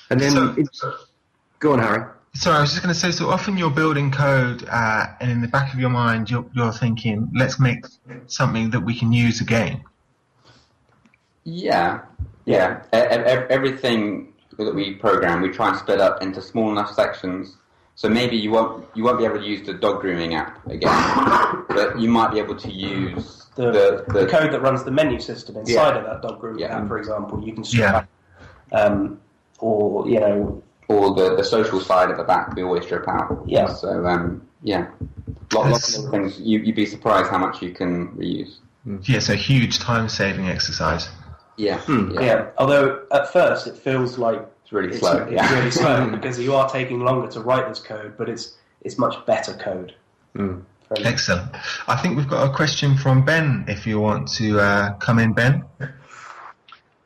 And then, go on, Harry. Sorry, I was just going to say, so often you're building code, and in the back of your mind, you're thinking, let's make something that we can use again. Yeah. Everything that we program, we try and split up into small enough sections. So maybe you won't be able to use the dog grooming app again, but you might be able to use the code that runs the menu system inside of that dog grooming app, for example. You can strip out, or the social side of the back we always strip out. Yeah. So lots of things. You'd be surprised how much you can reuse. Yeah, so huge time-saving exercise. Yeah. Although at first it feels like it's really slow. It's really slow because you are taking longer to write this code, but it's much better code. Excellent. I think we've got a question from Ben. If you want to come in, Ben.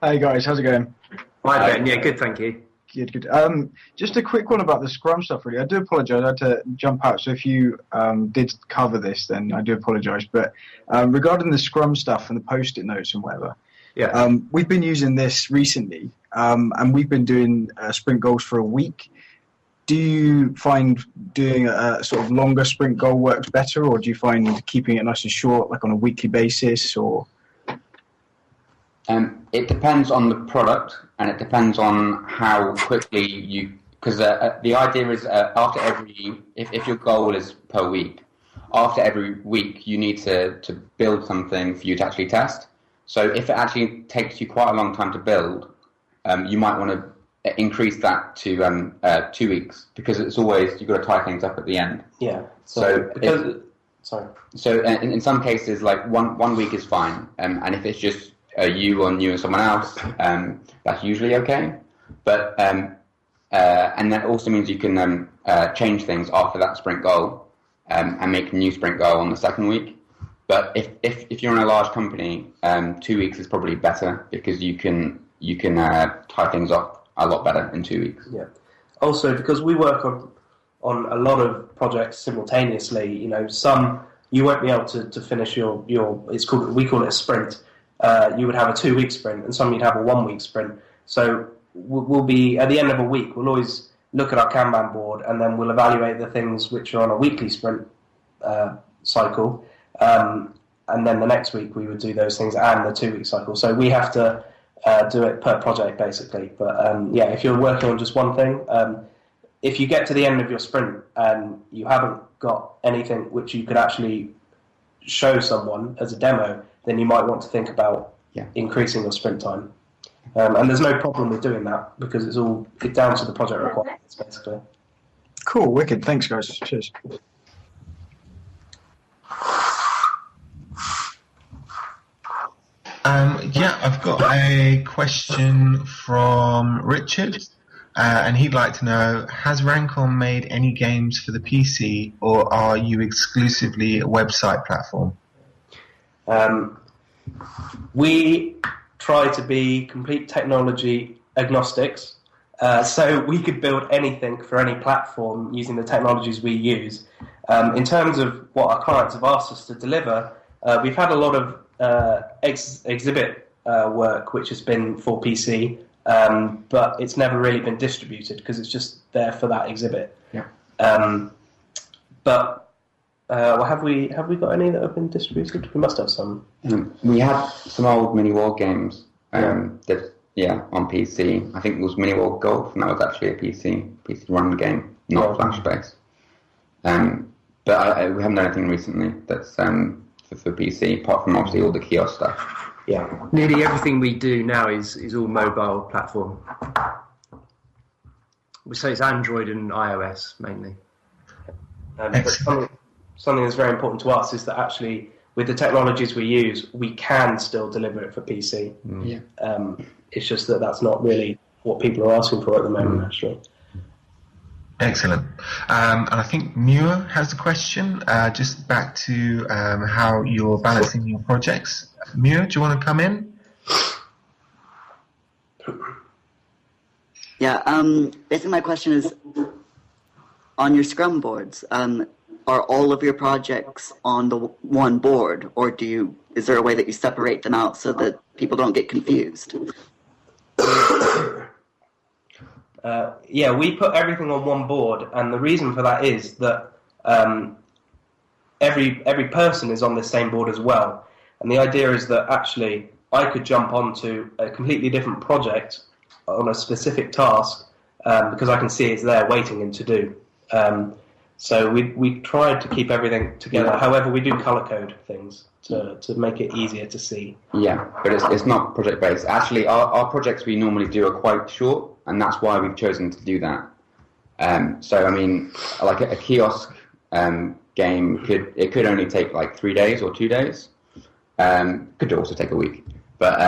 Hey guys, how's it going? Hi Ben. Yeah, good. Thank you. Good. Just a quick one about the Scrum stuff, really. I do apologise. I had to jump out, so if you did cover this, then I do apologise. But regarding the Scrum stuff and the Post-it notes and whatever, we've been using this recently, and we've been doing sprint goals for a week. Do you find doing a sort of longer sprint goal works better, or do you find keeping it nice and short, like on a weekly basis, or...? It depends on the product, and it depends on how quickly you... Because the idea is after every... If your goal is per week, after every week you need to build something for you to actually test. So if it actually takes you quite a long time to build, you might want to increase that to 2 weeks, because it's always... You've got to tie things up at the end. Yeah. So in some cases, like one week is fine, and if it's just... you and someone else, that's usually okay. But and that also means you can change things after that sprint goal and make a new sprint goal on the second week. But if you're in a large company, 2 weeks is probably better, because you can tie things up a lot better in 2 weeks. Yeah. Also, because we work on a lot of projects simultaneously, some you won't be able to finish your we call it a sprint. You would have a 2 week sprint, and some you'd have a 1 week sprint. So we'll be, at the end of a week, we'll always look at our Kanban board, and then we'll evaluate the things which are on a weekly sprint cycle, and then the next week we would do those things and the 2 week cycle. So we have to do it per project, basically. But if you're working on just one thing, if you get to the end of your sprint and you haven't got anything which you could actually show someone as a demo, then you might want to think about increasing your sprint time. And there's no problem with doing that, because it's down to the project requirements, basically. Cool, wicked. Thanks, guys. Cheers. I've got a question from Richard, and he'd like to know, has Rancon made any games for the PC, or are you exclusively a website platform? We try to be complete technology agnostics, so we could build anything for any platform using the technologies we use. In terms of what our clients have asked us to deliver, we've had a lot of exhibit work which has been for PC, but it's never really been distributed because it's just there for that exhibit. Have we got any that have been distributed? We must have some. We have some old mini world games that on PC. I think it was Mini World Golf, and that was actually a PC run game, not Flash based. But we haven't done anything recently that's for PC, apart from obviously all the kiosk stuff. Yeah, nearly everything we do now is all mobile platform. So it's Android and iOS mainly. Something that's very important to us is that actually, with the technologies we use, we can still deliver it for PC. It's just that that's not really what people are asking for at the moment, actually. Excellent. And I think Muir has a question, just back to how you're balancing your projects. Muir, do you want to come in? Yeah, basically my question is, on your Scrum boards, are all of your projects on the one board, or is there a way that you separate them out so that people don't get confused? Yeah, we put everything on one board, and the reason for that is that every person is on the same board as well. And the idea is that actually I could jump onto a completely different project on a specific task because I can see it's there waiting and to do. So we tried to keep everything together. However, we do color code things to make it easier to see. Yeah, but it's not project based. Actually, our projects we normally do are quite short, and that's why we've chosen to do that. So I mean, like a kiosk game could only take like 3 days or 2 days. Could also take a week, but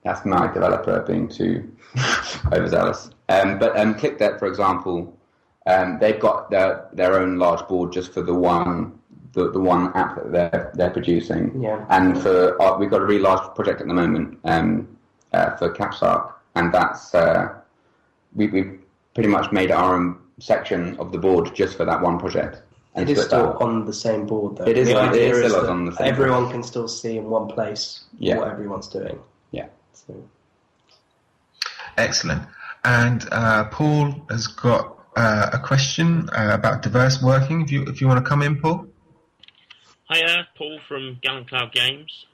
that's my developer being too overzealous. But ClickDeck, for example, they've got their own large board just for the one app that they're producing. Yeah. And we've got a really large project at the moment for Capsark, and that's we've pretty much made our own section of the board just for that one project. It is still on the same board, though. It is still on the same board. Everyone can still see in one place what everyone's doing. Yeah. So. Excellent. And Paul has got a question about diverse working. If you want to come in, Paul. Hiya, Paul from Gallant Cloud Games.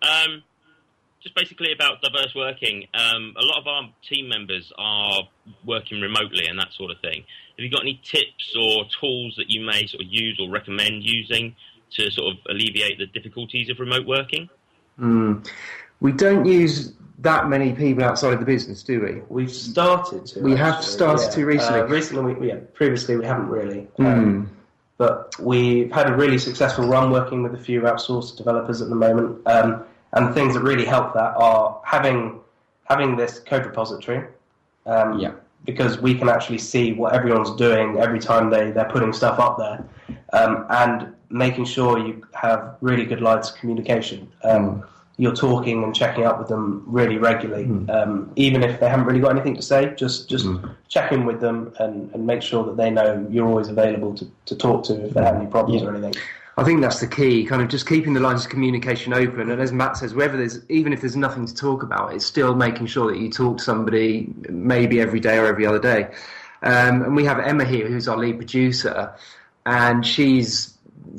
Just basically about diverse working. A lot of our team members are working remotely and that sort of thing. Have you got any tips or tools that you may sort of use or recommend using to sort of alleviate the difficulties of remote working? We don't use that many people outside of the business, do we? We've started to. We have started to recently. Previously we haven't really. But we've had a really successful run working with a few outsourced developers at the moment. And the things that really help that are having this code repository. Because we can actually see what everyone's doing every time they're putting stuff up there. And making sure you have really good lines of communication. You're talking and checking up with them really regularly. Even if they haven't really got anything to say, just check in with them and make sure that they know you're always available to talk to if they have any problems or anything. I think that's the key, kind of just keeping the lines of communication open. And as Matt says, even if there's nothing to talk about, it's still making sure that you talk to somebody maybe every day or every other day. And we have Emma here, who's our lead producer, and she's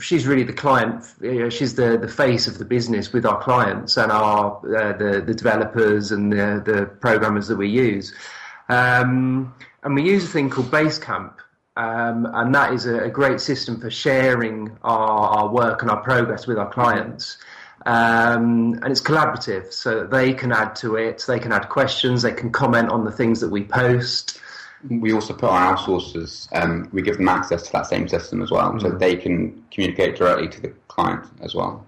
really the client. She's the face of the business with our clients and our the developers and the programmers that we use. And we use a thing called Basecamp. And that is a great system for sharing our work and our progress with our clients. And it's collaborative, so that they can add to it, they can add questions, they can comment on the things that we post. We also put our outsourcers, we give them access to that same system as well, so they can communicate directly to the client as well.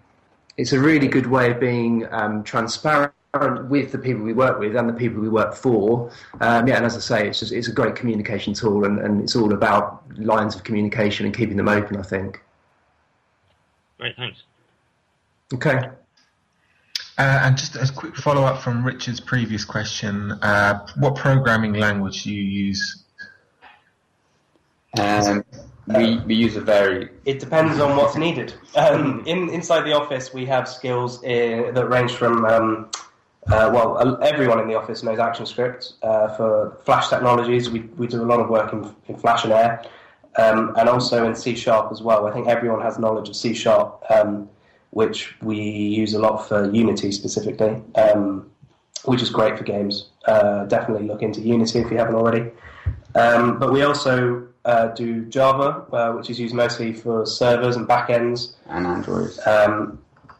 It's a really good way of being transparent with the people we work with and the people we work for. And as I say, it's a great communication tool, and it's all about lines of communication and keeping them open, I think. Great, thanks. Okay. And just a quick follow-up from Richard's previous question, what programming language do you use? We use a very... It depends on what's needed. Inside the office, we have skills that range from... everyone in the office knows ActionScript. For Flash technologies, we do a lot of work in Flash and Air, and also in C# as well. I think everyone has knowledge of C#, which we use a lot for Unity specifically, which is great for games. Definitely look into Unity if you haven't already. But we also do Java, which is used mostly for servers and backends. And Android.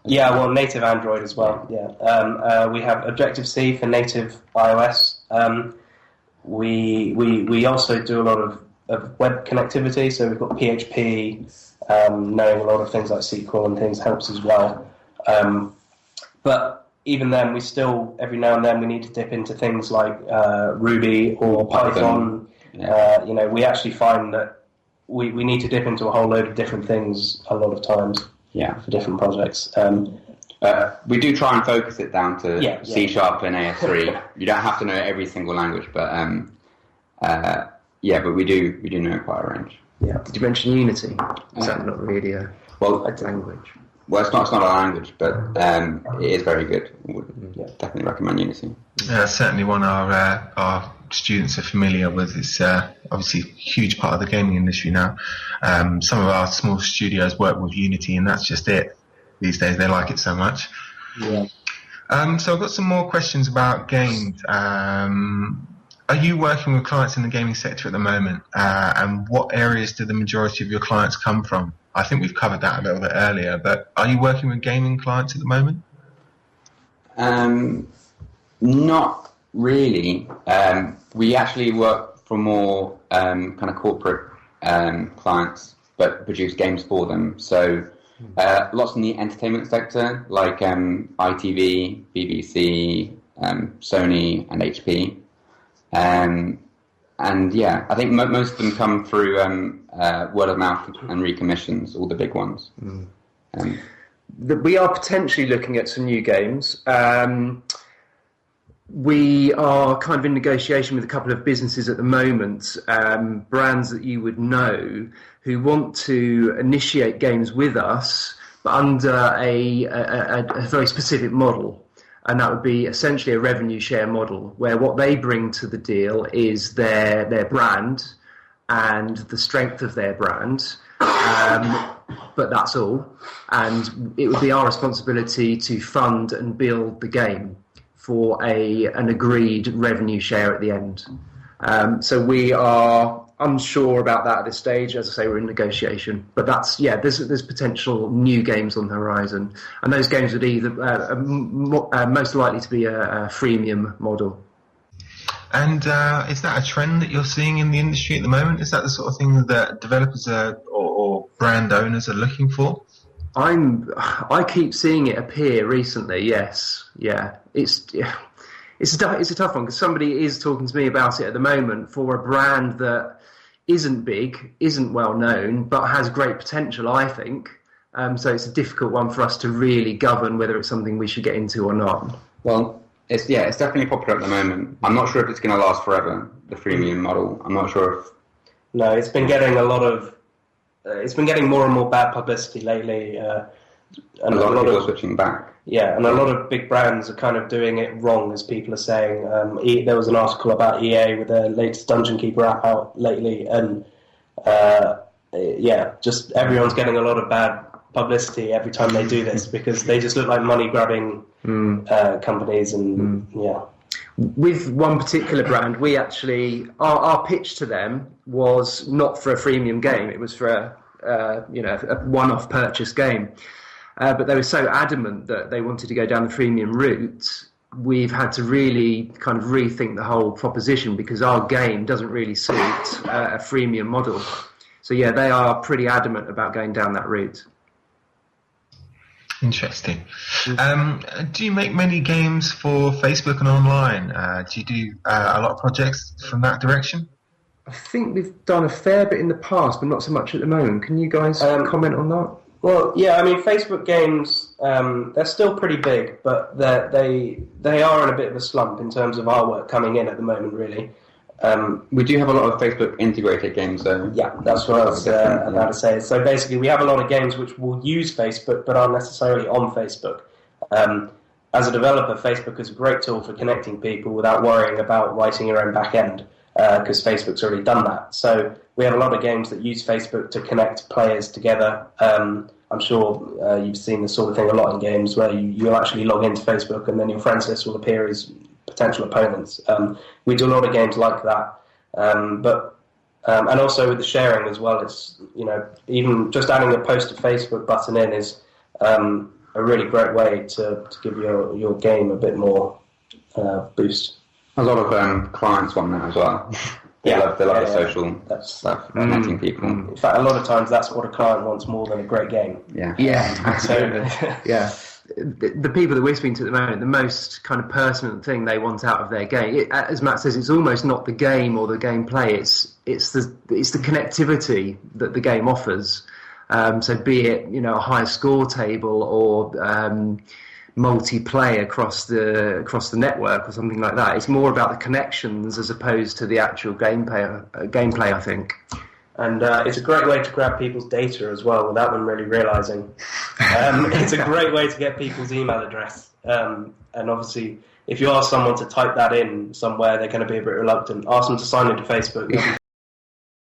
Native Android as well. We have Objective-C for native iOS. We also do a lot of web connectivity, so we've got PHP. Knowing a lot of things like SQL and things helps as well. But even then, we still, every now and then, we need to dip into things like Ruby or Python. We actually find that we need to dip into a whole load of different things a lot of times. For different projects. We do try and focus it down to C# and AS3. You don't have to know every single language, but but we do know quite a range. Yeah. Did you mention Unity? Is that not really a language? Well, it's not a language, but it is very good. Would definitely recommend Unity. Yeah, certainly one our students are familiar with. It's obviously a huge part of the gaming industry now. Some of our small studios work with Unity, and that's just it. These days, they like it so much. Yeah. So I've got some more questions about games. Are you working with clients in the gaming sector at the moment? And what areas do the majority of your clients come from? I think we've covered that a little bit earlier, but are you working with gaming clients at the moment? Not really. We actually work for more kind of corporate clients, but produce games for them. So lots in the entertainment sector, like ITV, BBC, Sony, and HP. And yeah, I think most of them come through word of mouth and recommissions, all the big ones. We are potentially looking at some new games. We are kind of in negotiation with a couple of businesses at the moment, brands that you would know, who want to initiate games with us, but under a very specific model. And that would be essentially a revenue share model, where what they bring to the deal is their brand and the strength of their brand. But that's all. And it would be our responsibility to fund and build the game for an agreed revenue share at the end. So we are unsure about that at this stage. As I say, we're in negotiation. But there's potential new games on the horizon. And those games would either most likely to be a freemium model. And is that a trend that you're seeing in the industry at the moment? Is that the sort of thing that developers or brand owners are looking for? I keep seeing it appear recently. Yes, yeah. It's a tough one, because somebody is talking to me about it at the moment for a brand that isn't big, isn't well known, but has great potential, I think. So it's a difficult one for us to really govern whether it's something we should get into or not. Well, it's definitely popular at the moment. I'm not sure if it's going to last forever, the freemium model. I'm not sure if... No, it's been getting it's been getting more and more bad publicity lately. And a lot of people are switching back. Yeah, and a lot of big brands are kind of doing it wrong, as people are saying. There was an article about EA with their latest Dungeon Keeper app out lately, and just everyone's getting a lot of bad publicity every time they do this, because they just look like money-grabbing companies, and With one particular brand, we actually our pitch to them was not for a freemium game; it was for a one-off purchase game. But they were so adamant that they wanted to go down the freemium route, we've had to really kind of rethink the whole proposition, because our game doesn't really suit a freemium model. So yeah, they are pretty adamant about going down that route. Interesting. Do you make many games for Facebook and online? Do you do a lot of projects from that direction? I think we've done a fair bit in the past, but not so much at the moment. Can you guys comment on that? Well, yeah, I mean, Facebook games, they're still pretty big, but they are in a bit of a slump in terms of our work coming in at the moment, really. We do have a lot of Facebook integrated games, though. Yeah, that's what I was about to say. So basically, we have a lot of games which will use Facebook, but aren't necessarily on Facebook. As a developer, Facebook is a great tool for connecting people without worrying about writing your own back end, because Facebook's already done that. So we have a lot of games that use Facebook to connect players together. I'm sure you've seen this sort of thing a lot in games, where you'll actually log into Facebook and then your friends list will appear as potential opponents. We do a lot of games like that, and also with the sharing as well. It's even just adding a post to Facebook button in is a really great way to give your game a bit more boost. A lot of clients want that as well. They love the social stuff, connecting people. In fact, a lot of times that's what a client wants more than a great game. Yeah, absolutely. Yeah. The people that we're speaking to at the moment, the most kind of pertinent thing they want out of their game, as Matt says, it's almost not the game or the gameplay. It's the connectivity that the game offers. So be it a high score table or multiplayer across the network or something like that. It's more about the connections as opposed to the actual gameplay, I think. And it's a great way to grab people's data as well without them really realising. It's a great way to get people's email address. And obviously, if you ask someone to type that in somewhere, they're going to be a bit reluctant. Ask them to sign into Facebook.